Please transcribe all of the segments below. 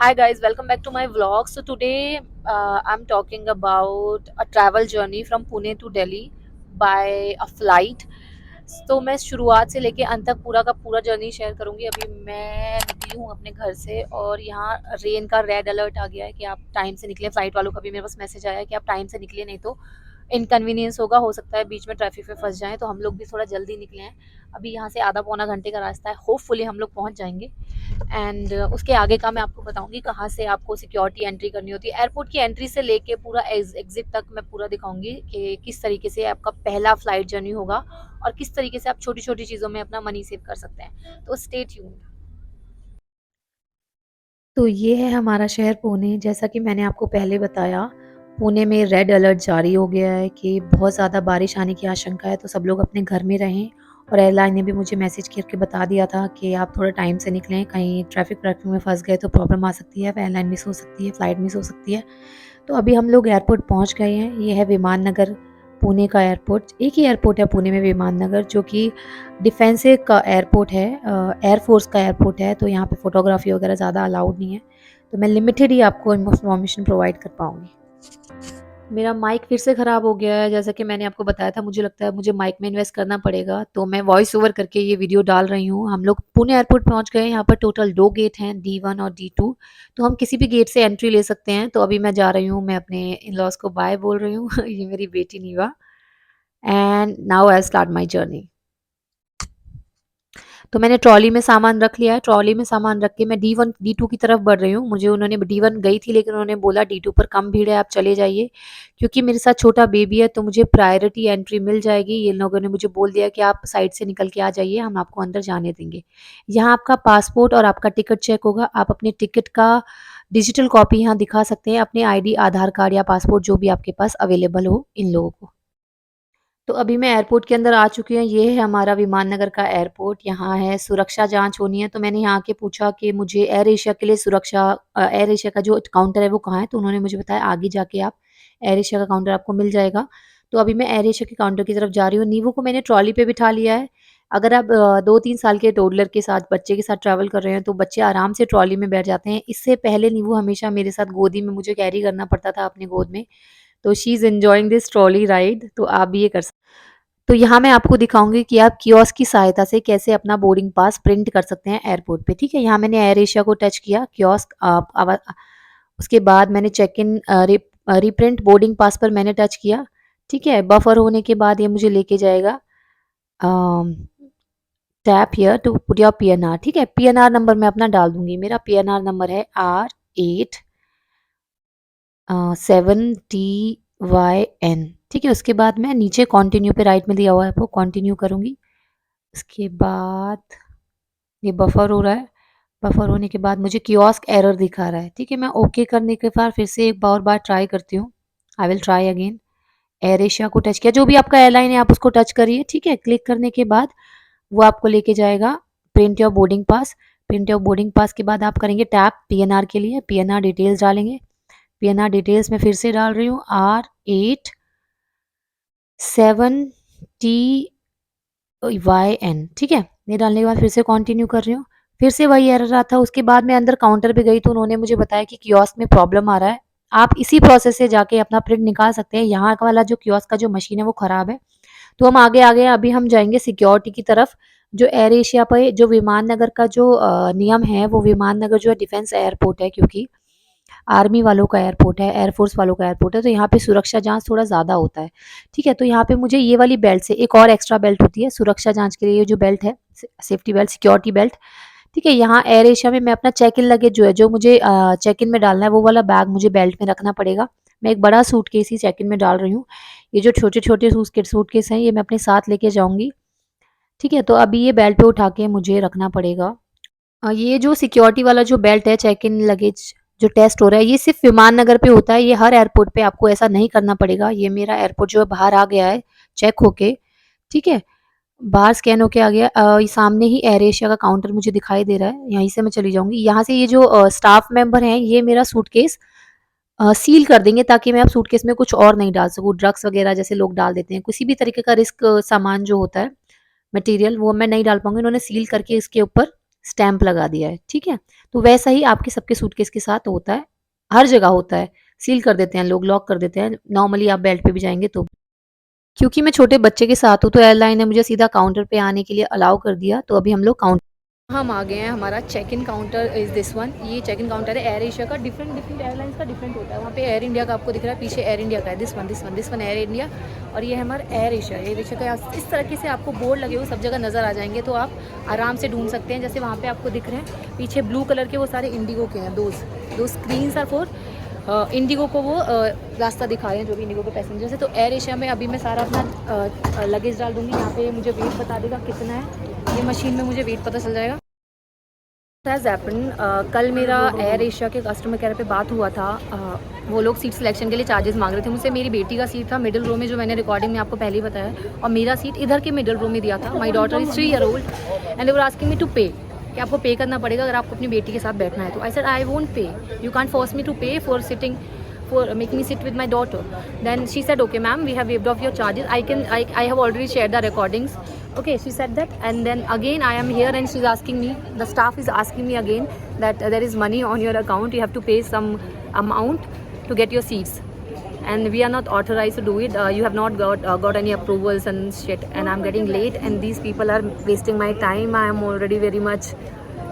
Hi guys, welcome back to my vlog. So today I'm talking about a travel journey from Pune to Delhi by a flight. तो मैं शुरुआत से लेके अंत तक पूरा का पूरा जर्नी शेयर करूंगी। अभी मैं निकली हूँ अपने घर से और यहाँ रेन का रेड अलर्ट आ गया है कि आप टाइम से निकले। फ्लाइट वालों का भी मेरे पास मैसेज आया है कि आप टाइम से निकले, नहीं तो इनकन्वीनियंस होगा, हो सकता है बीच में ट्रैफिक में फंस जाएं। तो हम लोग भी थोड़ा जल्दी निकले हैं। अभी यहाँ से आधा पौना घंटे का रास्ता है, होपफुली हम लोग पहुँच जाएंगे। एंड उसके आगे का मैं आपको बताऊंगी कहाँ से आपको सिक्योरिटी एंट्री करनी होती है। एयरपोर्ट की एंट्री से लेके पूरा एग्जिट तक मैं पूरा दिखाऊंगी कि किस तरीके से आपका पहला फ्लाइट जर्नी होगा और किस तरीके से आप छोटी छोटी चीज़ों में अपना मनी सेव कर सकते हैं। तो स्टे ट्यून्ड। तो ये है हमारा शहर पुणे। जैसा कि मैंने आपको पहले बताया, पुणे में रेड अलर्ट जारी हो गया है कि बहुत ज़्यादा बारिश आने की आशंका है, तो सब लोग अपने घर में रहें। और एयरलाइन ने भी मुझे मैसेज करके बता दिया था कि आप थोड़ा टाइम से निकलें, कहीं ट्रैफिक व्रैफिक में फंस गए तो प्रॉब्लम आ सकती है, एयरलाइन मिस हो सकती है, फ़्लाइट मिस हो सकती है। तो अभी हम लोग एयरपोर्ट पहुंच गए हैं। ये है विमान नगर, पुणे का एयरपोर्ट। एक ही एयरपोर्ट है पुणे में, विमान नगर, जो कि डिफेंस का एयरपोर्ट है, एयरफोर्स का एयरपोर्ट है। तो यहाँ पे फोटोग्राफी वगैरह ज़्यादा अलाउड नहीं है, तो मैं लिमिटेड ही आपको इन्फॉर्मेशन प्रोवाइड कर पाऊंगी। मेरा माइक फिर से ख़राब हो गया है। जैसा कि मैंने आपको बताया था, मुझे लगता है मुझे माइक में इन्वेस्ट करना पड़ेगा, तो मैं वॉइस ओवर करके ये वीडियो डाल रही हूँ। हम लोग पुणे एयरपोर्ट पहुँच गए हैं। यहाँ पर टोटल 2 गेट हैं, D1 और D2। तो हम किसी भी गेट से एंट्री ले सकते हैं। तो अभी मैं जा रही हूँ, मैं अपने इन-लॉज़ को बाय बोल रही हूँ। ये मेरी बेटी Niva. And now I start my journey. तो मैंने ट्रॉली में सामान रख लिया है। ट्रॉली में सामान रख के मैं D1 D2 की तरफ बढ़ रही हूँ। मुझे उन्होंने D1 गई थी, लेकिन उन्होंने बोला D2 पर कम भीड़ है, आप चले जाइए। क्योंकि मेरे साथ छोटा बेबी है तो मुझे प्रायोरिटी एंट्री मिल जाएगी। ये लोगों ने मुझे बोल दिया कि आप साइड से निकल के आ जाइए, हम आपको अंदर जाने देंगे। यहाँ आपका पासपोर्ट और आपका टिकट चेक होगा। आप अपने टिकट का डिजिटल कॉपी यहाँ दिखा सकते हैं, अपने आईडी, आधार कार्ड या पासपोर्ट जो भी आपके पास अवेलेबल हो इन लोगों को। तो अभी मैं एयरपोर्ट के अंदर आ चुकी हूँ। ये है हमारा विमान नगर का एयरपोर्ट। यहाँ है सुरक्षा जांच होनी है, तो मैंने यहाँ के पूछा कि मुझे एयर एशिया के लिए सुरक्षा, एयर एशिया का जो काउंटर है वो कहाँ है। तो उन्होंने मुझे बताया आगे जाके आप एयर एशिया का काउंटर आपको मिल जाएगा। तो अभी मैं एयर एशिया के काउंटर की तरफ जा रही हूँ। नीवू को मैंने ट्रॉली पे बिठा लिया है। अगर आप 2-3 साल के टोडलर के साथ, बच्चे के साथ ट्रैवल कर रहे हैं, तो बच्चे आराम से ट्रॉली में बैठ जाते हैं। इससे पहले नीवू हमेशा मेरे साथ गोदी में मुझे कैरी करना पड़ता था अपनी गोद में। तो she is enjoying this trolley ride. तो आप भी ये कर। तो यहाँ मैं आपको दिखाऊंगी कि आप कियोस्क की सहायता से कैसे अपना बोर्डिंग पास प्रिंट कर सकते हैं एयरपोर्ट पे। ठीक है, यहाँ मैंने एयर एशिया को टच किया, कियोस्क उसके बाद मैंने check in reprint boarding pass पर मैंने टच किया। ठीक है, बफर होने के बाद ये मुझे लेके जाएगा tap here to put your PNR। ठीक है, PNR नंबर मैं अपना डाल दूंगी। मेरा PNR नंबर है R87TYN। ठीक है, उसके बाद मैं नीचे कंटिन्यू पे राइट में दिया हुआ है वो कंटिन्यू करूंगी। उसके बाद ये बफर हो रहा है। बफर होने के बाद मुझे कियोस्क एरर दिखा रहा है। ठीक है, मैं ओके करने के बाद फिर से एक बार ट्राई करती हूँ। I will try again. Air Asia को टच किया, जो भी आपका एयरलाइन है आप उसको टच करिए। ठीक है, क्लिक करने के बाद वो आपको लेके जाएगा print your boarding pass. Print your boarding pass के बाद आप करेंगे टैप PNR के लिए, PNR डिटेल्स डालेंगे। PNR डिटेल्स में फिर से डाल रही हूँ R87TYN। ठीक है, ये डालने के बाद फिर से कंटिन्यू कर रही हूँ। फिर से वही एरर आता। उसके बाद मैं अंदर काउंटर पे गई तो उन्होंने मुझे बताया कि कियोस्क में प्रॉब्लम आ रहा है। आप इसी प्रोसेस से जाके अपना प्रिंट निकाल सकते हैं। यहाँ का वाला जो कियोस्क का जो मशीन है वो खराब है। तो हम आगे आ गए। अभी हम जाएंगे सिक्योरिटी की तरफ। जो एयर एशिया पे जो विमान नगर का जो नियम है, वो विमान नगर जो है डिफेंस एयरपोर्ट है, क्योंकि आर्मी वालों का एयरपोर्ट है, एयरफोर्स वालों का एयरपोर्ट है। तो यहाँ पे सुरक्षा जांच थोड़ा ज़्यादा होता है। ठीक है, तो यहाँ पे मुझे ये वाली बेल्ट से, एक और एक्स्ट्रा बेल्ट होती है सुरक्षा जांच के लिए, ये जो बेल्ट है सेफ्टी बेल्ट, सिक्योरिटी बेल्ट। ठीक है, यहाँ एयर एशिया में मैं अपना चेक इन लगेज जो है, जो मुझे चेक इन में डालना है, वो वाला बैग मुझे बेल्ट में रखना पड़ेगा। मैं एक बड़ा सूटकेस ही चेक इन में डाल रही हूँ। ये जो छोटे छोटे सूटकेस हैं ये मैं अपने साथ लेके जाऊंगी। ठीक है, तो अभी ये बेल्ट पे उठा के मुझे रखना पड़ेगा। ये जो सिक्योरिटी वाला जो बेल्ट है, चेक इन लगेज जो टेस्ट हो रहा है, ये सिर्फ विमान नगर पे होता है। ये हर एयरपोर्ट पे आपको ऐसा नहीं करना पड़ेगा। ये मेरा एयरपोर्ट जो है बाहर आ गया है चेक होके। ठीक है, बाहर स्कैन होके आ गया। ये सामने ही एयर एशिया का काउंटर मुझे दिखाई दे रहा है, यहीं से मैं चली जाऊंगी। यहाँ से ये जो स्टाफ मेंबर हैं, ये मेरा सूटकेस सील कर देंगे, ताकि मैं अब सूटकेस में कुछ और नहीं डाल सकूँ। ड्रग्स वगैरह जैसे लोग डाल देते हैं, किसी भी तरीके का रिस्क सामान जो होता है, मटेरियल, वो मैं नहीं डाल पाऊंगी। उन्होंने सील करके इसके ऊपर स्टैम्प लगा दिया है, ठीक है? तो वैसा ही आपके सबके सूटकेस के साथ होता है, हर जगह होता है। सील कर देते हैं लोग, लॉक कर देते हैं। नॉर्मली आप बेल्ट पे भी जाएँगे तो। क्योंकि मैं छोटे बच्चे के साथ हूँ, तो एयरलाइन ने मुझे सीधा काउंटर पे आने के लिए अलाउ कर दिया, तो अभी हम लोग हम आ गए हैं। हमारा check in counter is this one. ये चेक इन काउंटर है एयर एशिया का। डिफरेंट डिफरेंट एयरलाइंस का डिफरेंट होता है। वहाँ पे एयर इंडिया का आपको दिख रहा है, पीछे एयर इंडिया का है। दिस वन एयर इंडिया, और ये है हमारा एयर एशिया का। इस तरीके से आपको बोर्ड लगे हुए सब जगह नज़र आ जाएंगे, तो आप आराम से ढूंढ सकते हैं। जैसे वहाँ पे आपको दिख रहे हैं पीछे ब्लू कलर के, वो सारे इंडिगो के हैं। दो स्क्रीन आर फॉर इंडिगो को, वो रास्ता दिखा रहे हैं जो भी इंडिगो के पैसेंजर्स है। तो एयर एशिया में अभी मैं सारा अपना लगेज डाल दूँगी। यहाँ पे मुझे वेट बता देगा कितना है, ये मशीन में मुझे वेट पता चल जाएगा। कल मेरा एयर एशिया के कस्टमर केयर पे बात हुआ था। वो लोग सीट सिलेक्शन के लिए चार्जेस मांग रहे थे मुझसे। मेरी बेटी का सीट था मिडिल रो में, जो मैंने रिकॉर्डिंग में आपको पहले ही बताया, और मेरा सीट इधर के मिडिल रो में दिया था। My daughter is 3 year old and they were asking me to pay, कि आपको पे करना पड़ेगा अगर आपको अपनी बेटी के साथ बैठना है तो। I said I won't pay, you can't force me to pay for sitting, for making me sit with my daughter. Then she said, okay ma'am, we have waived off your charges. I have already shared the recordings. Okay, she said that, and then again I am here and she's asking me, the staff is asking me again that there is money on your account, you have to pay some amount to get your seats, and we are not authorized to do it. You have not got any approvals and shit, and I'm getting late and these people are wasting my time. I am already very much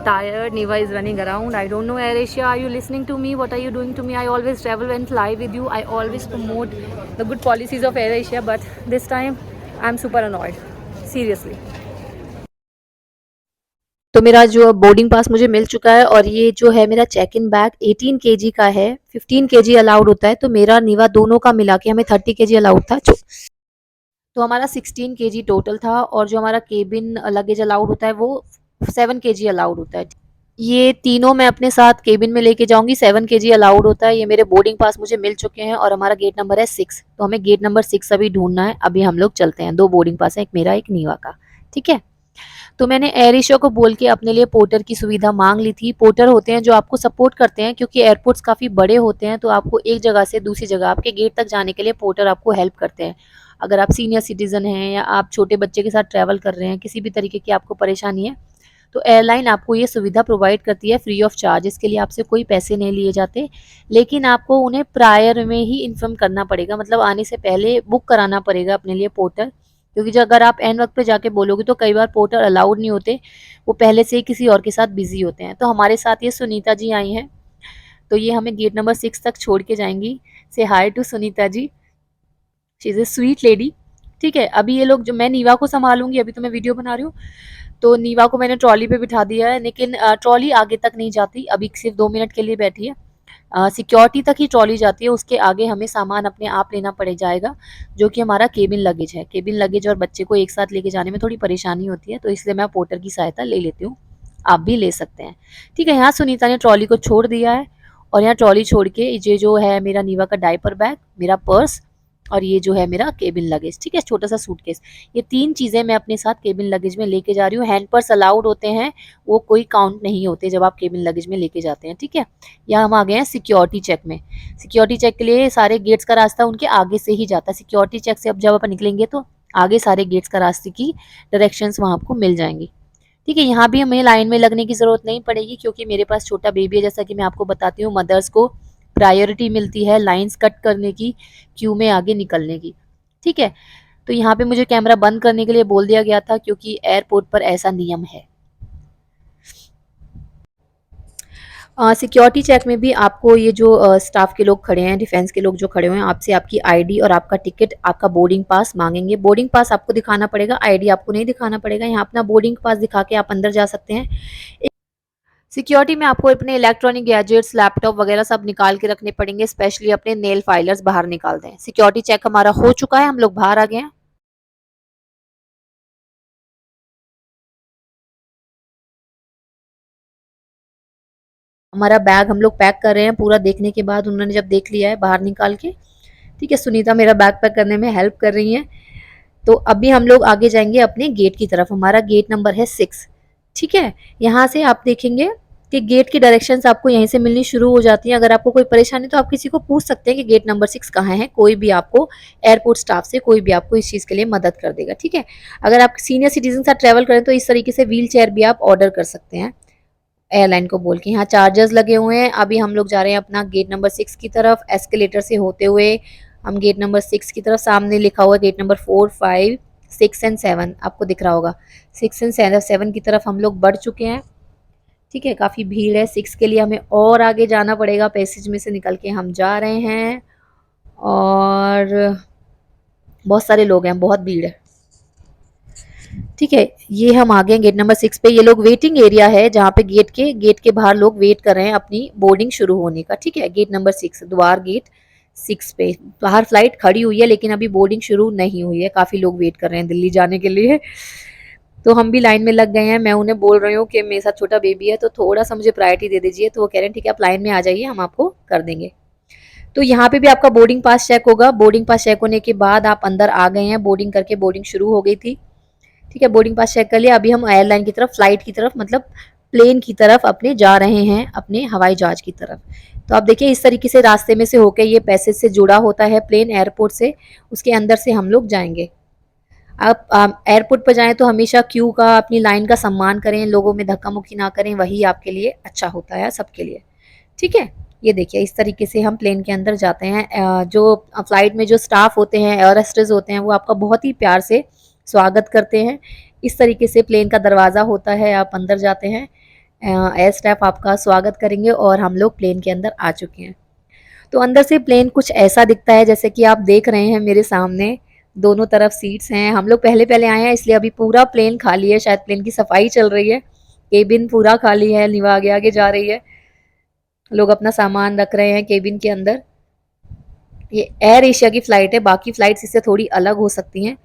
tired. Niva is running around. I don't know, Air Asia, are you listening to me? What are you doing to me? I always travel and fly with you. I always promote the good policies of Air Asia, but this time I'm super annoyed, seriously. तो मेरा जो boarding pass मुझे मिल चुका है, और ये जो है मेरा चेक इन बैग 18 केजी का है। 15 केजी अलाउड होता है, तो मेरा नीवा दोनों का मिला के हमें 30 केजी अलाउड था। तो हमारा 16 केजी टोटल था, और जो हमारा केबिन लगेज अलाउड होता है वो 7 केजी अलाउड होता है। ये तीनों मैं अपने साथ केबिन में लेके जाऊंगी। 7 केजी अलाउड होता है। ये मेरे बोर्डिंग पास मुझे मिल चुके हैं, और हमारा गेट नंबर है 6, तो हमें गेट नंबर 6 अभी ढूंढना है। अभी हम लोग चलते हैं। 2 बोर्डिंग पास है, एक मेरा एक नीवा का, ठीक है। तो मैंने एयर एशिया को बोल के अपने लिए पोर्टर की सुविधा मांग ली थी। पोर्टर होते हैं जो आपको सपोर्ट करते हैं, क्योंकि एयरपोर्ट्स काफ़ी बड़े होते हैं, तो आपको एक जगह से दूसरी जगह आपके गेट तक जाने के लिए पोर्टर आपको हेल्प करते हैं। अगर आप सीनियर सिटीजन हैं या आप छोटे बच्चे के साथ ट्रैवल कर रहे हैं, किसी भी तरीके की आपको परेशानी है, तो एयरलाइन आपको ये सुविधा प्रोवाइड करती है फ्री ऑफ चार्ज। इसके लिए आपसे कोई पैसे नहीं लिए जाते, लेकिन आपको उन्हें प्रायर में ही इन्फॉर्म करना पड़ेगा, मतलब आने से पहले बुक कराना पड़ेगा अपने लिए पोर्टर। क्योंकि जो अगर आप एन वक्त पे जाके बोलोगे तो कई बार पोर्टर अलाउड नहीं होते, वो पहले से ही किसी और के साथ बिजी होते हैं। तो हमारे साथ ये सुनीता जी आई हैं, तो ये हमें गेट नंबर 6 तक छोड़ के जाएंगी। Say hi to Sunita ji, she is a sweet lady, ठीक है। अभी ये लोग, जो मैं नीवा को संभालूंगी, अभी तो मैं वीडियो बना रही हूँ, तो नीवा को मैंने ट्रॉली पे बिठा दिया है, लेकिन ट्रॉली आगे तक नहीं जाती, अभी सिर्फ 2 मिनट के लिए बैठी है। सिक्योरिटी तक ही ट्रॉली जाती है, उसके आगे हमें सामान अपने आप लेना पड़ जाएगा, जो कि हमारा केबिन लगेज है। केबिन लगेज और बच्चे को एक साथ लेके जाने में थोड़ी परेशानी होती है, तो इसलिए मैं पोर्टर की सहायता ले लेती हूँ। आप भी ले सकते हैं, ठीक है। यहाँ सुनीता ने ट्रॉली को छोड़ दिया है, और यहाँ ट्रॉली छोड़ के ये जो है मेरा नीवा का डायपर बैग, मेरा पर्स, और ये जो है मेरा केबिन लगेज, ठीक है, छोटा सा सूटकेस। ये 3 चीज़ें मैं अपने साथ केबिन लगेज में लेके जा रही हूँ। हैंड पर्स अलाउड होते हैं, वो कोई काउंट नहीं होते जब आप केबिन लगेज में लेके जाते हैं, ठीक है। यहाँ हम आ गए हैं सिक्योरिटी चेक में। सिक्योरिटी चेक के लिए सारे गेट्स का रास्ता उनके आगे से ही जाता है। सिक्योरिटी चेक से अब जब आप निकलेंगे तो आगे सारे गेट्स का रास्ते की डायरेक्शंस वहाँ आपको मिल जाएंगी, ठीक है। यहाँ भी हमें लाइन में लगने की ज़रूरत नहीं पड़ेगी, क्योंकि मेरे पास छोटा बेबी है। जैसा कि मैं आपको बताती हूँ, मदर्स को प्रायोरिटी मिलती है लाइंस कट करने की, क्यू में आगे निकलने की, ठीक है। तो यहाँ पे मुझे कैमरा बंद करने के लिए बोल दिया गया था, क्योंकि एयरपोर्ट पर ऐसा नियम है। सिक्योरिटी चेक में भी आपको ये जो स्टाफ के लोग खड़े हैं, डिफेंस के लोग जो खड़े हुए हैं, आपसे आपकी आईडी और आपका टिकट, आपका बोर्डिंग पास मांगेंगे। बोर्डिंग पास आपको दिखाना पड़ेगा, आईडी आपको नहीं दिखाना पड़ेगा। यहाँ अपना बोर्डिंग पास दिखा के आप अंदर जा सकते हैं। सिक्योरिटी में आपको अपने इलेक्ट्रॉनिक गैजेट्स, लैपटॉप वगैरह सब निकाल के रखने पड़ेंगे, स्पेशली अपने नेल फाइलर्स बाहर निकाल दें। सिक्योरिटी चेक हमारा हो चुका है, हम लोग बाहर आ गए हैं। हमारा बैग हम लोग पैक कर रहे हैं। पूरा देखने के बाद उन्होंने जब देख लिया है बाहर निकाल के, ठीक है, सुनीता मेरा बैग पैक करने में हेल्प कर रही हैं। तो अभी हम लोग आगे जाएंगे अपने गेट की तरफ। हमारा गेट नंबर है 6, ठीक है। यहाँ से आप देखेंगे कि गेट की डायरेक्शंस आपको यहीं से मिलनी शुरू हो जाती हैं। अगर आपको कोई परेशानी तो आप किसी को पूछ सकते हैं कि गेट नंबर 6 कहाँ है। कोई भी आपको, एयरपोर्ट स्टाफ से कोई भी आपको इस चीज़ के लिए मदद कर देगा, ठीक है। अगर आप सीनियर सिटीजन के साथ ट्रैवल करें तो इस तरीके से व्हील चेयर भी आप ऑर्डर कर सकते हैं। एयरलाइन को बोल के। यहाँ चार्जर्स लगे हुए हैं। अभी हम लोग जा रहे हैं अपना गेट नंबर 6 की तरफ, एस्केलेटर से होते हुए हम गेट नंबर 6 की तरफ। सामने लिखा हुआ है गेट नंबर 4, 5, 6 एंड 7, आपको दिख रहा होगा। 6 एंड 7 की तरफ हम लोग बढ़ चुके हैं। ठीक है, काफ़ी भीड़ है। 6 के लिए हमें और आगे जाना पड़ेगा, पैसेज में से निकल के हम जा रहे हैं और बहुत सारे लोग हैं, बहुत भीड़ है। ठीक है, ये हम आ गए गेट नंबर 6 पे। ये लोग वेटिंग एरिया है जहाँ पे गेट के बाहर लोग वेट कर रहे हैं अपनी बोर्डिंग शुरू होने का। ठीक है, गेट नंबर 6, द्वार गेट 6 पे बाहर फ्लाइट खड़ी हुई है, लेकिन अभी बोर्डिंग शुरू नहीं हुई है। काफ़ी लोग वेट कर रहे हैं दिल्ली जाने के लिए। तो हम भी लाइन में लग गए हैं। मैं उन्हें बोल रही हूँ कि मेरे साथ छोटा बेबी है, तो थोड़ा सा मुझे प्रायोरिटी दे दीजिए। तो वो कह रहे हैं ठीक है, आप लाइन में आ जाइए, हम आपको कर देंगे। तो यहाँ पे भी आपका बोर्डिंग पास चेक होगा। बोर्डिंग पास चेक होने के बाद आप अंदर आ गए हैं। बोर्डिंग करके बोर्डिंग शुरू हो गई थी। ठीक है, बोर्डिंग पास चेक कर लिया। अभी हम एयरलाइन की तरफ, फ्लाइट की तरफ, मतलब प्लेन की तरफ अपने जा रहे हैं, अपने हवाई जहाज की तरफ। तो आप देखिए इस तरीके से रास्ते में से होकर, ये पैसेज से जुड़ा होता है प्लेन एयरपोर्ट से, उसके अंदर से हम लोग जाएंगे। आप एयरपोर्ट पर जाएं तो हमेशा क्यू का, अपनी लाइन का सम्मान करें, लोगों में धक्का मुक्की ना करें, वही आपके लिए अच्छा होता है सबके लिए। ठीक है, ये देखिए इस तरीके से हम प्लेन के अंदर जाते हैं। जो फ्लाइट में जो स्टाफ होते हैं, एयर होस्टेस होते हैं, वो आपका बहुत ही प्यार से स्वागत करते हैं। इस तरीके से प्लेन का दरवाज़ा होता है, आप अंदर जाते हैं, एयर स्टाफ आपका स्वागत करेंगे और हम लोग प्लेन के अंदर आ चुके हैं। तो अंदर से प्लेन कुछ ऐसा दिखता है जैसे कि आप देख रहे हैं मेरे सामने, दोनों तरफ सीट्स हैं। हम लोग पहले पहले आए हैं, इसलिए अभी पूरा प्लेन खाली है। शायद प्लेन की सफाई चल रही है। केबिन पूरा खाली है, निवा आगे आगे जा रही है, लोग अपना सामान रख रहे हैं केबिन के अंदर। ये एयर एशिया की फ़्लाइट है, बाकी फ़्लाइट्स इससे थोड़ी अलग हो सकती हैं।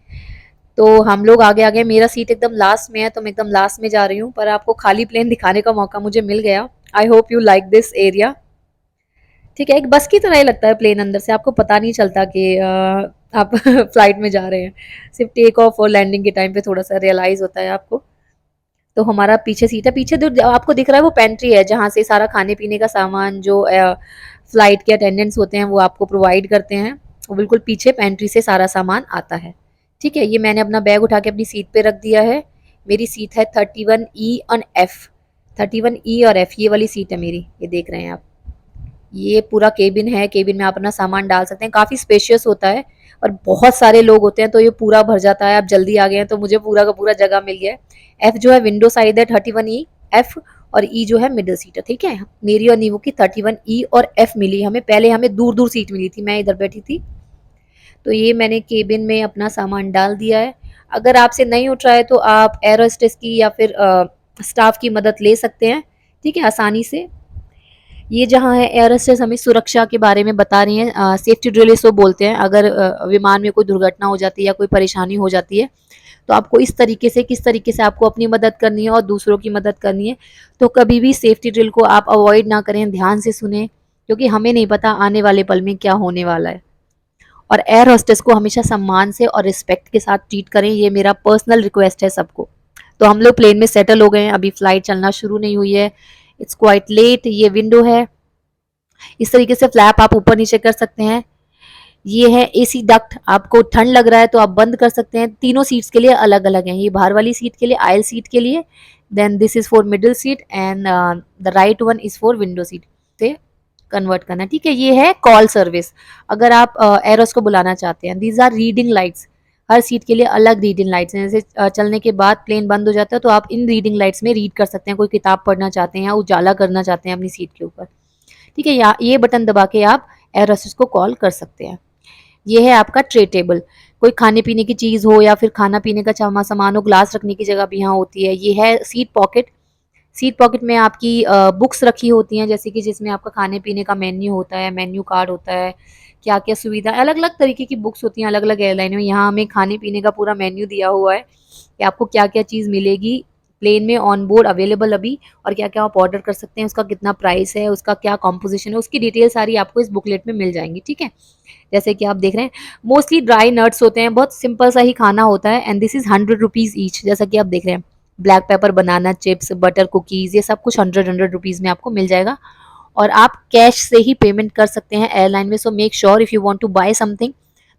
तो हम लोग आगे आगे, मेरा सीट एकदम लास्ट में है, तो मैं एकदम लास्ट में जा रही हूँ, पर आपको खाली प्लेन दिखाने का मौका मुझे मिल गया। I hope you like this area. ठीक है, एक बस की तरह ही लगता है प्लेन अंदर से, आपको पता नहीं चलता कि आप फ्लाइट में जा रहे हैं। सिर्फ टेक ऑफ और लैंडिंग के टाइम पे थोड़ा सा रियलाइज़ होता है आपको। तो हमारा पीछे सीट है, पीछे जो आपको दिख रहा है वो पेंट्री है, जहाँ से सारा खाने पीने का सामान जो फ्लाइट के अटेंडेंट्स होते हैं वो आपको प्रोवाइड करते हैं। वो बिल्कुल पीछे पेंट्री से सारा सामान आता है। ठीक है, ये मैंने अपना बैग उठा के अपनी सीट पे रख दिया है। मेरी सीट है 31E और F, 31E और F, ये वाली सीट है मेरी, ये देख रहे हैं आप। ये पूरा केबिन है, केबिन में आप अपना सामान डाल सकते हैं, काफ़ी स्पेशियस होता है और बहुत सारे लोग होते हैं तो ये पूरा भर जाता है। आप जल्दी आ गए हैं तो मुझे पूरा का पूरा जगह मिल गया है। एफ जो है विंडो साइड है, 31E एफ, और ई जो है मिडिल सीट है। ठीक है, मेरी और नीवू की 31E और एफ मिली हमें। पहले हमें दूर दूर सीट मिली थी, मैं इधर बैठी थी। तो ये मैंने केबिन में अपना सामान डाल दिया है। अगर आपसे नहीं उठ रहा है तो आप एयर होस्टेस की या फिर स्टाफ की मदद ले सकते हैं। ठीक है, आसानी से। ये जहाँ है, एयर होस्टेस हमें सुरक्षा के बारे में बता रही हैं। सेफ्टी ड्रिल इसको बोलते हैं। अगर विमान में कोई दुर्घटना हो जाती है या कोई परेशानी हो जाती है, तो आपको इस तरीके से, किस तरीके से आपको अपनी मदद करनी है और दूसरों की मदद करनी है। तो कभी भी सेफ्टी ड्रिल को आप अवॉइड ना करें, ध्यान से सुने, क्योंकि हमें नहीं पता आने वाले पल में क्या होने वाला है। और एयर होस्टेस को हमेशा सम्मान से और रिस्पेक्ट के साथ ट्रीट करें, ये मेरा पर्सनल रिक्वेस्ट है सबको। तो हम लोग प्लेन में सेटल हो गए हैं, अभी फ्लाइट चलना शुरू नहीं हुई है। It's quite late. ये विंडो है, इस तरीके से फ्लैप आप ऊपर नीचे कर सकते हैं। ये है एसी डक्ट, आपको ठंड लग रहा है तो आप बंद कर सकते हैं। तीनों सीट्स के लिए अलग अलग हैं। ये बाहर वाली सीट के लिए, आयल सीट के लिए, then this is for middle seat and the right one is for window seat से कन्वर्ट करना। ठीक है, ये है कॉल सर्विस। अगर आप एरोस को बुलाना चाहते हैं, दीज आर रीडिंग लाइट्स। हर सीट के लिए अलग रीडिंग लाइट्स हैं। जैसे चलने के बाद प्लेन बंद हो जाता है तो आप इन रीडिंग लाइट्स में रीड कर सकते हैं, कोई किताब पढ़ना चाहते हैं या उजाला करना चाहते हैं अपनी सीट के ऊपर। ठीक है, ये बटन दबा के आप एयर होस्टेस को कॉल कर सकते हैं। ये है आपका ट्रे टेबल। कोई खाने पीने की चीज़ हो या फिर खाना पीने का सामान हो, ग्लास रखने की जगह भी यहाँ होती है। ये है सीट पॉकेट। सीट पॉकेट में आपकी बुक्स रखी होती हैं, जैसे कि जिसमें आपका खाने पीने का मेन्यू होता है, मेन्यू कार्ड होता है, क्या क्या सुविधा, अलग अलग तरीके की बुक्स होती हैं अलग अलग एयरलाइन में। यहाँ हमें खाने पीने का पूरा मेन्यू दिया हुआ है कि आपको क्या क्या चीज़ मिलेगी प्लेन में ऑन बोर्ड अवेलेबल अभी, और क्या क्या आप ऑर्डर कर सकते हैं, उसका कितना प्राइस है, उसका क्या कॉम्पोजिशन है, उसकी डिटेल सारी आपको इस बुकलेट में मिल जाएंगी। ठीक है, जैसे कि आप देख रहे हैं मोस्टली ड्राई नट्स होते हैं, बहुत सिंपल सा ही खाना होता है। And this is 100 rupees each. जैसा कि आप देख रहे हैं, black pepper, banana chips, butter cookies, ये सब कुछ 100 रुपीज़ में आपको मिल जाएगा। और आप कैश से ही पेमेंट कर सकते हैं एयरलाइन में। So make sure if you want to buy something,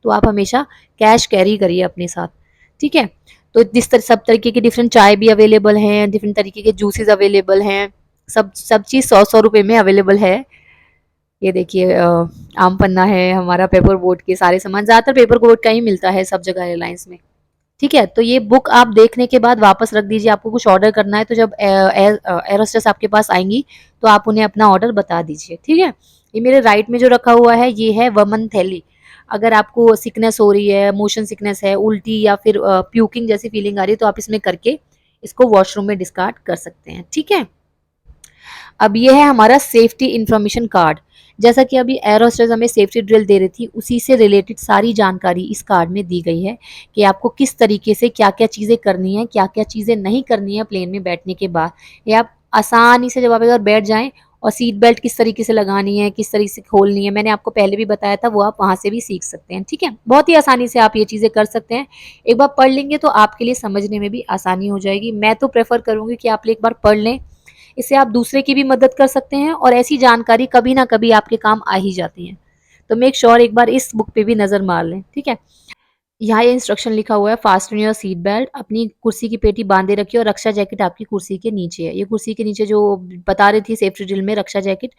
तो आप हमेशा कैश कैरी करिए अपने साथ। ठीक है, तो जिस तरह सब तरीके की डिफरेंट चाय भी अवेलेबल हैं, डिफरेंट तरीके के जूसेस अवेलेबल हैं, सब सब चीज़ 100-100 रुपए में अवेलेबल है। ये देखिए आम पन्ना है, हमारा पेपर बोट के सारे सामान, ज़्यादातर पेपर बोट का ही मिलता है सब जगह एयरलाइंस में। ठीक है? तो ये बुक आप देखने के बाद वापस रख दीजिए, आपको कुछ ऑर्डर करना है तो जब एयर होस्टेस आपके पास आएँगी, तो आप उन्हें अपना ऑर्डर बता दीजिए, ठीक है? ये मेरे राइट में जो रखा हुआ है, ये है वमन थैली। अगर आपको सिकनेस हो रही है, मोशन सिकनेस है, उल्टी या फिर प्यूकिंग जैसी फीलिंग आ रही है, तो आप इसमें करके इसको वॉशरूम में डिस्कार्ड कर सकते हैं, ठीक है? अब ये है हमारा सेफ्टी इन्फॉर्मेशन कार्ड। जैसा कि अभी एयर होस्टेस हमें सेफ्टी ड्रिल दे रही थी, उसी से रिलेटेड सारी जानकारी इस कार्ड में दी गई है कि आपको किस तरीके से क्या-क्या चीज़ें करनी है, क्या-क्या चीज़ें नहीं करनी है प्लेन में बैठने के बाद। या आप आसानी से जब आप अगर बैठ जाएँ और सीट बेल्ट किस तरीके से लगानी है, किस तरीके से खोलनी है, मैंने आपको पहले भी बताया था, वो आप वहाँ से भी सीख सकते हैं, ठीक है? बहुत ही आसानी से आप ये चीज़ें कर सकते हैं। एक बार पढ़ लेंगे तो आपके लिए समझने में भी आसानी हो जाएगी। मैं तो प्रेफ़र करूँगी कि आप एक बार पढ़ लें, इससे आप दूसरे की भी मदद कर सकते हैं और ऐसी जानकारी कभी ना कभी आपके काम आ ही जाती है। तो मेक श्योर एक बार इस बुक पे भी नज़र मार लें, ठीक है? यहाँ ये इंस्ट्रक्शन लिखा हुआ है, फास्टन योर सीट बेल्ट, अपनी कुर्सी की पेटी बांधे रखिए और रक्षा जैकेट आपकी कुर्सी के नीचे है। ये कुर्सी के नीचे जो बता रही थी सेफ्टी ड्रिल में रक्षा जैकेट।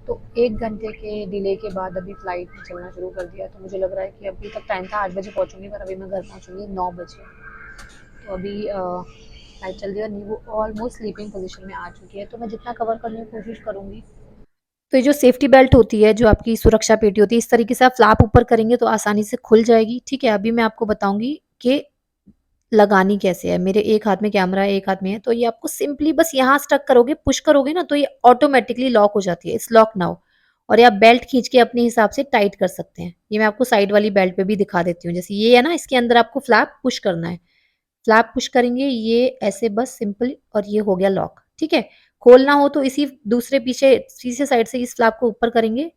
तो 1 घंटे के डिले के बाद अभी फ्लाइट ने चलना शुरू कर दिया, तो मुझे लग रहा है कि अभी तक टाइम था 8 बजे पहुँचूँगी, पर अभी मैं घर पहुँचूँगी 9 बजे। तो अभी फ्लाइट चल रही है और वो ऑलमोस्ट स्लीपिंग पोज़ीशन में आ चुकी है, तो मैं जितना कवर करने की कोशिश करूँगी। तो ये जो सेफ्टी बेल्ट होती है, जो आपकी सुरक्षा पेटी होती है, इस तरीके से आप फ्लैप ऊपर करेंगे तो आसानी से खुल जाएगी, ठीक है? अभी मैं आपको बताऊँगी कि लगानी कैसे है। मेरे एक हाथ में कैमरा है, एक हाथ में है, तो ये आपको सिंपली बस यहाँ स्टक करोगे, पुश करोगे ना तो ये ऑटोमैटिकली लॉक हो जाती है, इट्स लॉक नाउ। और ये आप बेल्ट खींच के अपने हिसाब से टाइट कर सकते हैं। ये मैं आपको साइड वाली बेल्ट पे भी दिखा देती हूँ। जैसे ये है ना, इसके अंदर आपको फ्लैप पुश करना है। फ्लैप पुश करेंगे, ये ऐसे बस सिंपल और ये हो गया लॉक, ठीक है? खोलना हो तो इसी दूसरे पीछे तीसरे साइड से इस फ्लैप को ऊपर करेंगे,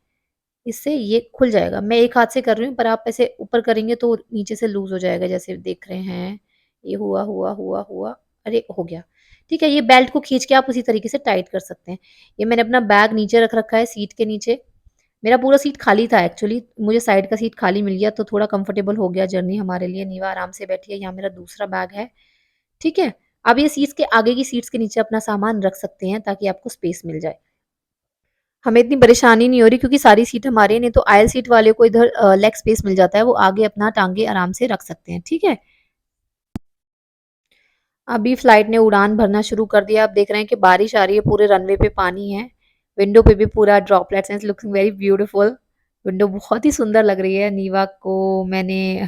इससे ये खुल जाएगा। मैं एक हाथ से कर रही हूँ, पर आप ऐसे ऊपर करेंगे तो नीचे से लूज़ हो जाएगा, जैसे देख रहे हैं। ये हुआ। अरे! हो गया। ठीक है, ये बेल्ट को खींच के आप उसी तरीके से टाइट कर सकते हैं। ये मैंने अपना बैग नीचे रख रखा है सीट के नीचे। मेरा पूरा सीट खाली था एक्चुअली, मुझे साइड का सीट खाली मिल गया तो थोड़ा कंफर्टेबल हो गया जर्नी हमारे लिए। नीवा आराम से बैठी है, यहाँ मेरा दूसरा बैग है। ठीक है? अब ये सीट्स के आगे की सीट्स के नीचे अपना सामान रख सकते हैं ताकि आपको स्पेस मिल जाए। हमें इतनी परेशानी नहीं हो रही क्योंकि सारी सीट हमारी है, नहीं तो आयल सीट वाले को इधर लेग स्पेस मिल जाता है, वो आगे अपना टाँगे आराम से रख सकते हैं, ठीक है? अभी फ्लाइट ने उड़ान भरना शुरू कर दिया, आप देख रहे हैं कि बारिश आ रही है, पूरे रनवे पे पानी है, विंडो पे भी पूरा ड्रॉपलेट्स हैं, it's looking very beautiful. Window बहुत ही सुंदर लग रही है, नीवा को मैंने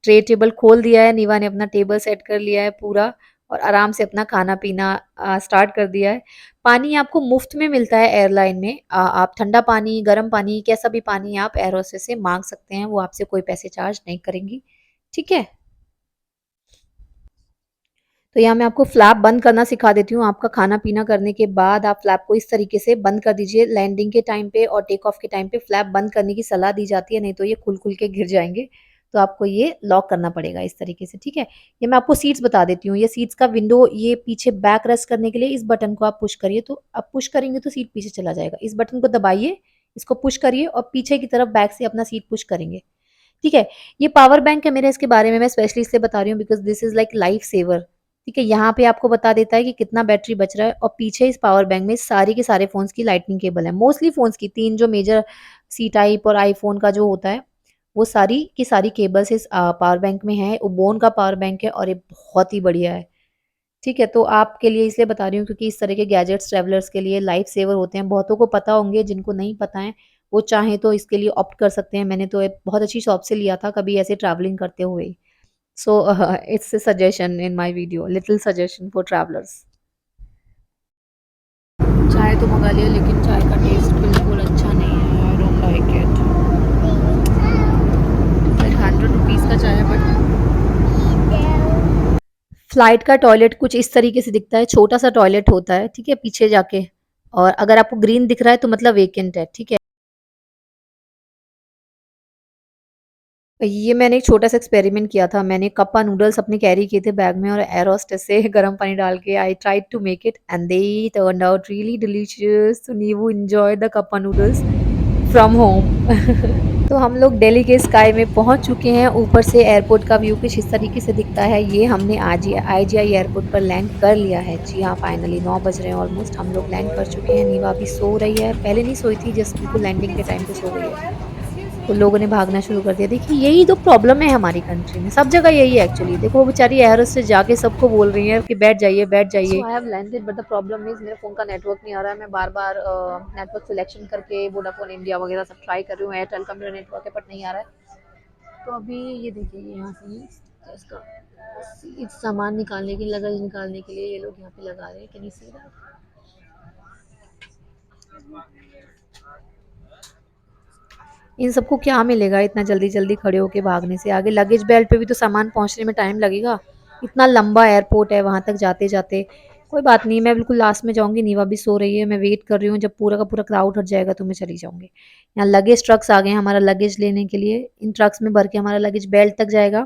ट्रे टेबल खोल दिया है, नीवा ने अपना टेबल सेट कर लिया है पूरा और आराम से अपना खाना-पीना स्टार्ट कर दिया है। पानी आपको मुफ्त में मिलता है एयरलाइन में, आप ठंडा पानी, गर्म पानी, कैसा भी पानी आप एयर होस्टेस से माँग सकते हैं, वो आपसे कोई पैसे चार्ज नहीं करेंगी, ठीक है? तो यहाँ मैं आपको फ्लैप बंद करना सिखा देती हूँ। आपका खाना-पीना करने के बाद आप फ्लैप को इस तरीके से बंद कर दीजिए। लैंडिंग के टाइम पे और टेक ऑफ के टाइम पे फ्लैप बंद करने की सलाह दी जाती है, नहीं तो ये खुल-खुल के गिर जाएँगे। तो आपको ये लॉक करना पड़ेगा इस तरीके से, ठीक है? ये मैं आपको सीट्स बता देती हूँ। ये सीट्स का विंडो ये पीछे बैक रेस्ट करने के लिए इस बटन को आप पुश करिए, तो आप पुश करेंगे तो सीट पीछे चला जाएगा। इस बटन को दबाइए, इसको पुश करिए और पीछे की तरफ बैक से अपना सीट पुश करेंगे। ठीक है? ये पावर बैंक है मेरा, इसके बारे में मैं स्पेशली इसलिए बता रही हूँ because this is like life saver. ठीक है? यहाँ पे आपको बता देता है कि कितना बैटरी बच रहा है और पीछे इस पावर बैंक में सारे के सारे फ़ोन्स की लाइटनिंग केबल है। मोस्टली फ़ोन्स की 3 जो मेजर सी टाइप और आईफ़ोन का जो होता है, वो सारी की सारी केबल्स इस पावर बैंक में है। ओबोन का पावर बैंक है और ये बहुत ही बढ़िया है। ठीक है? तो आपके लिए इसलिए बता रही हूँ क्योंकि इस तरह के गैजेट्स ट्रैवलर्स के लिए लाइफ सेवर होते हैं। बहुतों को पता होंगे, जिनको नहीं पता है, वो चाहें तो इसके लिए ऑप्ट कर सकते हैं। मैंने तो एक बहुत अच्छी शॉप से लिया था कभी ऐसे ट्रैवलिंग करते हुए ही। So it's a suggestion in my video, little suggestion for travellers. चाय तो मँगा लिया लेकिन चाय का टेस्ट बिल्कुल अच्छा नहीं है। I don't like it. Like 100 rupees का चाय है बट फ्लाइट का टॉयलेट कुछ इस तरीके से दिखता है, छोटा-सा टॉयलेट होता है, ठीक है? पीछे जाके और अगर आपको ग्रीन दिख रहा है तो मतलब वेकेंट है, ठीक है? ये मैंने एक छोटा-सा एक्सपेरिमेंट किया था। मैंने कप्पा नूडल्स अपने कैरी किए थे बैग में और एयर होस्टेस से गर्म पानी डाल के I tried to make it and they turned out really delicious. So Nivu enjoyed the cuppa noodles from home. तो हम लोग दिल्ली के स्काई में पहुंच चुके हैं। ऊपर से एयरपोर्ट का व्यू कुछ इस तरीके से दिखता है। ये हमने आज आईजीआई एयरपोर्ट पर लैंड कर लिया है। जी हाँ, फाइनली 9 बज रहे हैं ऑलमोस्ट, हम लोग लैंड कर चुके हैं। नीवा अभी सो रही है, पहले नहीं सोई थी, जस्ट बिल्कुल लैंडिंग के टाइम पे सो गई है। तो लोगों ने भागना शुरू कर दिया। देखिए यही तो प्रॉब्लम है हमारी कंट्री में, सब जगह यही है एक्चुअली। देखो वो बेचारी एयर से जाके सबको बोल रही है कि बैठ जाइए बैठ जाइए। So I have landed but the problem is मेरे फ़ोन का नेटवर्क नहीं आ रहा है। मैं बार-बार नेटवर्क सिलेक्शन करके वोडाफोन इंडिया वगैरह सब ट्राई कर रही हूँ। एयरटेल का मेरा नेटवर्क है बट नहीं आ रहा है। तो अभी ये देखिए यहाँ से इसका सामान निकालने के लिए, लगेज निकालने के लिए ये लोग यहाँ पे लगा रहे हैं। Can you see that? इन सबको क्या मिलेगा इतना जल्दी जल्दी खड़े होके भागने से? आगे लगेज बेल्ट पे भी तो सामान पहुंचने में टाइम लगेगा। इतना लंबा एयरपोर्ट है वहां तक जाते जाते। कोई बात नहीं, मैं बिल्कुल लास्ट में जाऊंगी। नीवा भी सो रही है, मैं वेट कर रही हूँ, जब पूरा का पूरा क्राउड हट जाएगा तो मैं चली जाऊंगी। यहाँ लगेज ट्रक्स आ गए हैं हमारा लगेज लेने के लिए। इन ट्रक्स में भर के हमारा लगेज बेल्ट तक जाएगा।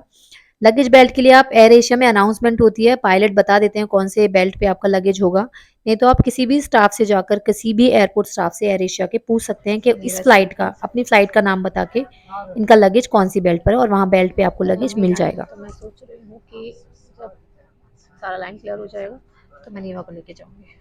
लगेज बेल्ट के लिए आप एयर एशिया में अनाउंसमेंट होती है, पायलट बता देते हैं कौन से बेल्ट पे आपका लगेज होगा। नहीं तो आप किसी भी स्टाफ से जाकर, किसी भी एयरपोर्ट स्टाफ से एयर एशिया के पूछ सकते हैं कि इस फ्लाइट का, अपनी फ्लाइट का नाम बता के इनका लगेज कौन सी बेल्ट पर है, और वहाँ बेल्ट पे आपको लगेज मिल जाएगा। तो मैं सोच रही हूँ कि जब सारा लाइन क्लियर हो जाएगा तो मैं नीवा को लेके जाऊंगी।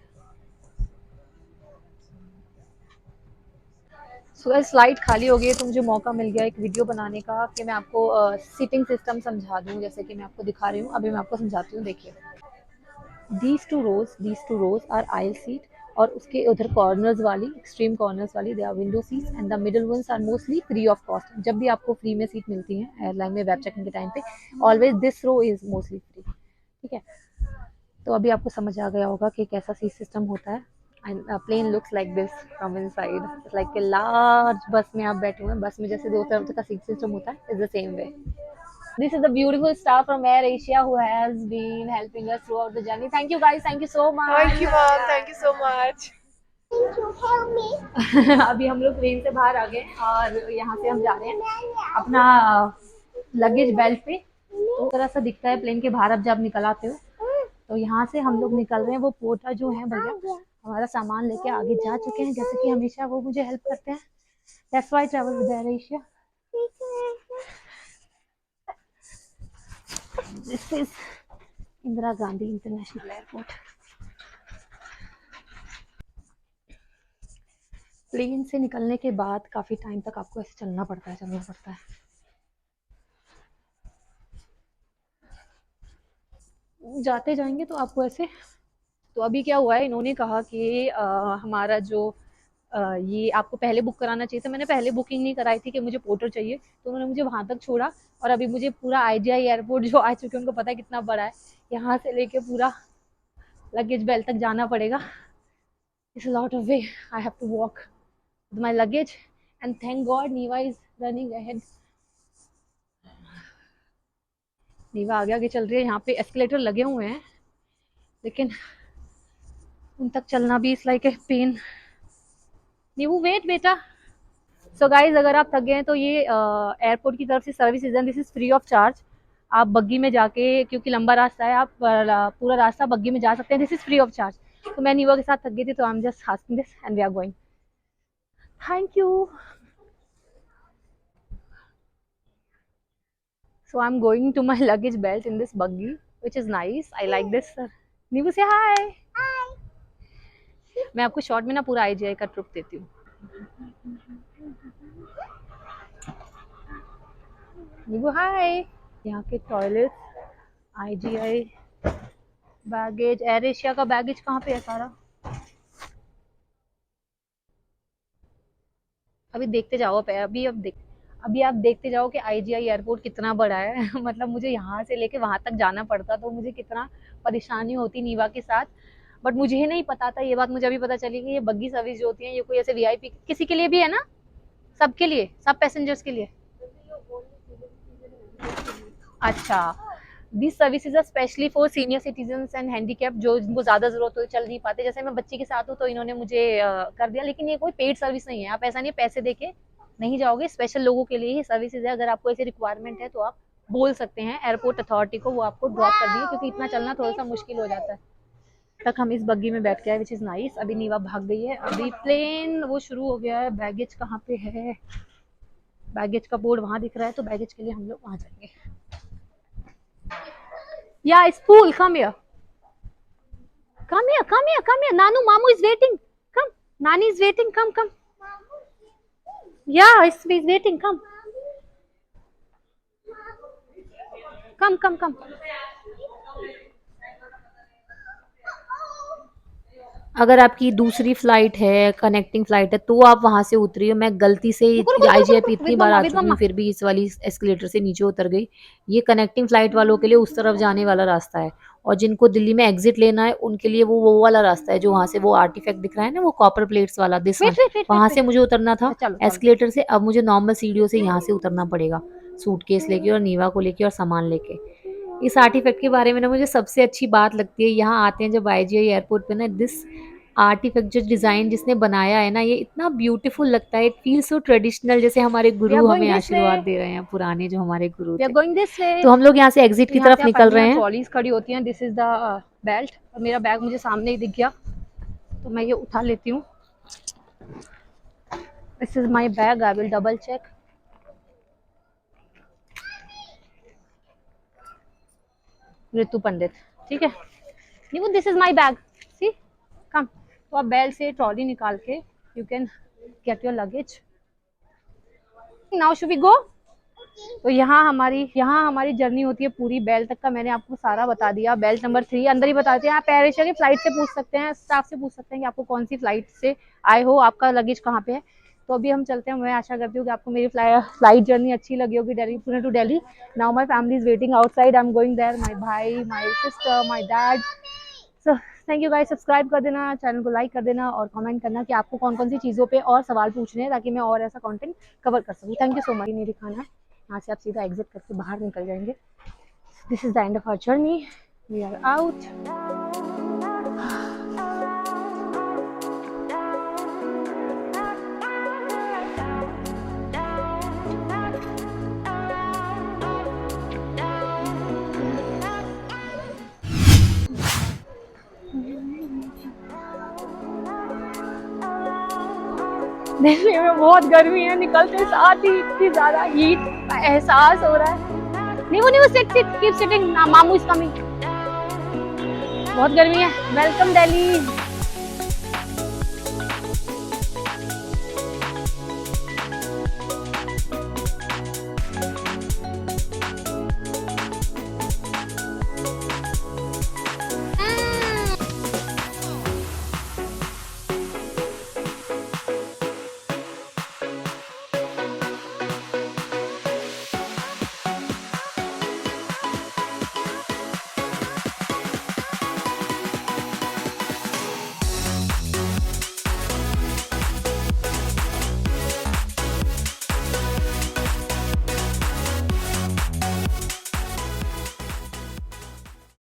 सो स्लाइड खाली हो गई है तो मुझे मौका मिल गया एक वीडियो बनाने का कि मैं आपको सीटिंग सिस्टम समझा दूँ। जैसे कि मैं आपको दिखा रही हूँ, अभी मैं आपको समझाती हूँ, देखिए। These two rows are aisle seat, और उसके उधर कॉर्नर्स वाली, एक्सट्रीम कॉर्नर्स वाली, they are window seats, and the middle ones are mostly free of cost. जब भी आपको फ्री में सीट मिलती है एयरलाइन में वेब चेकिंग के टाइम पे, always this row is mostly free. ठीक है, तो अभी आपको समझ आ गया होगा कि कैसा सीट सिस्टम होता है। And plane looks like this from inside, like a large bus में आप बैठे हुए हैं। बस में जैसे दो तरफ का सीट सिस्टम होता है, is the same way. This is the beautiful staff from Air Asia who has been helping us throughout the journey. Thank you guys, thank you so much. Thank you, mom. Thank you so much. अभी हम लोग train से बाहर आ गए और यहाँ से हम जा रहे हैं अपना लगेज बेल्ट पे। तो तरह सा दिखता है प्लेन के बाहर अब जब निकल आते हो। तो यहाँ से हम लोग निकल रहे हैं। वो पोर्टर जो है भैया, हमारा सामान लेके आगे जा चुके हैं, जैसे कि हमेशा वो मुझे हेल्प करते हैं। That's why travel with AirAsia. This is Indira Gandhi international airport. Plane से निकलने के बाद काफ़ी टाइम तक आपको ऐसे चलना पड़ता है, चलना पड़ता है। जाते जाएंगे तो आपको ऐसे। तो अभी क्या हुआ है, इन्होंने कहा कि हमारा जो ये आपको पहले बुक कराना चाहिए था। मैंने पहले बुकिंग नहीं कराई थी कि मुझे पोर्टर चाहिए, तो उन्होंने मुझे वहाँ तक छोड़ा। और अभी मुझे पूरा आईजीआई एयरपोर्ट जो आ चुके हैं, उनको पता है कितना बड़ा है, यहाँ से लेके पूरा लगेज बेल्ट तक जाना पड़ेगा। It's a lot of way, I have to walk with my luggage, and thank God Niva is running ahead. नीवा आगे आगे चल रही है। यहाँ पे एस्केलेटर लगे हुए हैं, लेकिन उन तक चलना भी इस लाइक ए पेन। नीवू वेट बेटा। सो गाइज, अगर आप थक गए हैं तो ये एयरपोर्ट की तरफ से सर्विस है, this is free of charge. आप बग्गी में जाके, क्योंकि लंबा रास्ता है, आप पूरा रास्ता बग्गी में जा सकते हैं। This is free of charge. तो मैं नीवा के साथ थक गई थी, तो I am just asking this and we are going. Thank you. So I'm going to my luggage belt in this buggy, which is nice. I like this. नीबू से हाय। मैं आपको शॉर्ट में ना पूरा आईजीआई का ट्रिप देती हूँ। नीबू हाय। यहाँ के toilet, IGI, baggage, air Asia का बैगेज कहाँ पे है सारा? अभी देखते जाओ पे, अभी आप देखते जाओ कि आईजीआई एयरपोर्ट कितना बड़ा है। मतलब मुझे यहाँ से लेके वहां तक जाना पड़ता तो मुझे कितना परेशानी होती नीवा के साथ। बट मुझे ही नहीं पता था ये बात, मुझे अभी पता चली कि ये बग्गी सर्विस जो होती है, ये कोई ऐसे वीआईपी किसी के लिए भी है ना, सबके लिए, सब पैसेंजर्स के लिए। अच्छा, this services are specially for senior citizen and handicap, जो जिनको ज्यादा जरूरत हो, चल नहीं पाते। जैसे मैं बच्ची के साथ हूँ तो इन्होंने मुझे कर दिया। लेकिन ये कोई पेड सर्विस नहीं है, आप ऐसा नहीं पैसे देके नहीं जाओगे। स्पेशल लोगों के लिए ही सर्विसेज है। अगर आपको ऐसी रिक्वायरमेंट है तो आप बोल सकते हैं एयरपोर्ट अथॉरिटी को, वो आपको ड्रॉप कर दिए, क्योंकि इतना चलना थोड़ा सा मुश्किल हो जाता है। तक हम इस बग्गी में बैठ के आए, विच इज नाइस। अभी नीवा भाग गई है, अभी प्लेन वो शुरू हो गया है। बैगेज कहाँ पे है? बैगेज का बोर्ड वहां दिख रहा है, तो बैगेज के लिए हम लोग वहां जाएंगे। या spool come here, come here, Nanu, Mamu is waiting, come, Nani is waiting, come, yeah, he's waiting, come. अगर आपकी दूसरी फ्लाइट है, कनेक्टिंग फ्लाइट है, तो आप वहाँ से उतरिए। मैं गलती से आईजीआईपी इतनी बार आ चुकी हूँ, फिर भी इस वाली एस्केलेटर से नीचे उतर गई। ये कनेक्टिंग फ्लाइट वालों के लिए उस तरफ जाने वाला रास्ता है, और जिनको दिल्ली में एग्जिट लेना है उनके लिए वो वाला रास्ता है जो वहाँ से वो आर्टिफैक्ट दिख रहा है ना, वो कॉपर प्लेट्स वाला, दिस वन, वहाँ से मुझे उतरना था एस्केलेटर से। अब मुझे नॉर्मल सीढ़ियों से यहाँ से उतरना पड़ेगा, सूटकेस लेके और नीवा को लेके और सामान लेके। इस आर्टिफैक्ट के बारे में ना मुझे सबसे अच्छी बात लगती है, यहाँ आते हैं जब आईजीआई एयरपोर्ट पे ना, दिस आर्टिफैक्ट जो डिजाइन जिसने बनाया है ना, ये इतना ब्यूटीफुल लगता है। इट फील सो ट्रेडिशनल, जैसे हमारे गुरु हमें आशीर्वाद दे रहे हैं, पुराने जो हमारे गुरु थे। तो हम लोग यहाँ से एग्जिट की तरफ निकल रहे हैं। ट्रॉलीज खड़ी होती हैं, दिस इज द बेल्ट, और मेरा बैग मुझे सामने ही दिख गया, तो मैं ये उठा लेती हूँ। This is my bag, I will double check. Ritu Pandit, ठीक है, this is my bag, see, come. तो आप बैल से ट्रॉली निकाल के you can get your luggage. Now should we go. तो यहाँ हमारी जर्नी होती है पूरी बेल तक का, मैंने आपको सारा बता दिया। बेल्ट नंबर 3 अंदर ही बताते हैं। आप एयर एशिया की फ्लाइट से पूछ सकते हैं, स्टाफ से पूछ सकते हैं कि आपको कौन सी फ्लाइट से आए हो, आपका लगेज कहाँ पे है। तो अभी हम चलते हैं। मैं आशा करती हूँ कि आपको मेरी फ्लाइट जर्नी अच्छी लगी होगी, Delhi, Pune to Delhi. Now my family is waiting outside, I am going there, my भाई, my sister, my dad. So thank you guys, subscribe कर देना, चैनल को लाइक कर देना, और कमेंट करना कि आपको कौन कौन सी चीज़ों पे और सवाल पूछने हैं, ताकि मैं और ऐसा कंटेंट कवर कर सकूँ। Thank you so much. नहीं दिखाना है, यहाँ से आप सीधा एग्जिट करके बाहर निकल जाएंगे। This is the end of our journey, we are out. Delhi में बहुत गर्मी है, निकलते साथ ही इतनी ज्यादा हीट का एहसास हो रहा है। नीवू सिट कीप सिटिंग, मामू इज कमिंग। बहुत गर्मी है। वेलकम दिल्ली।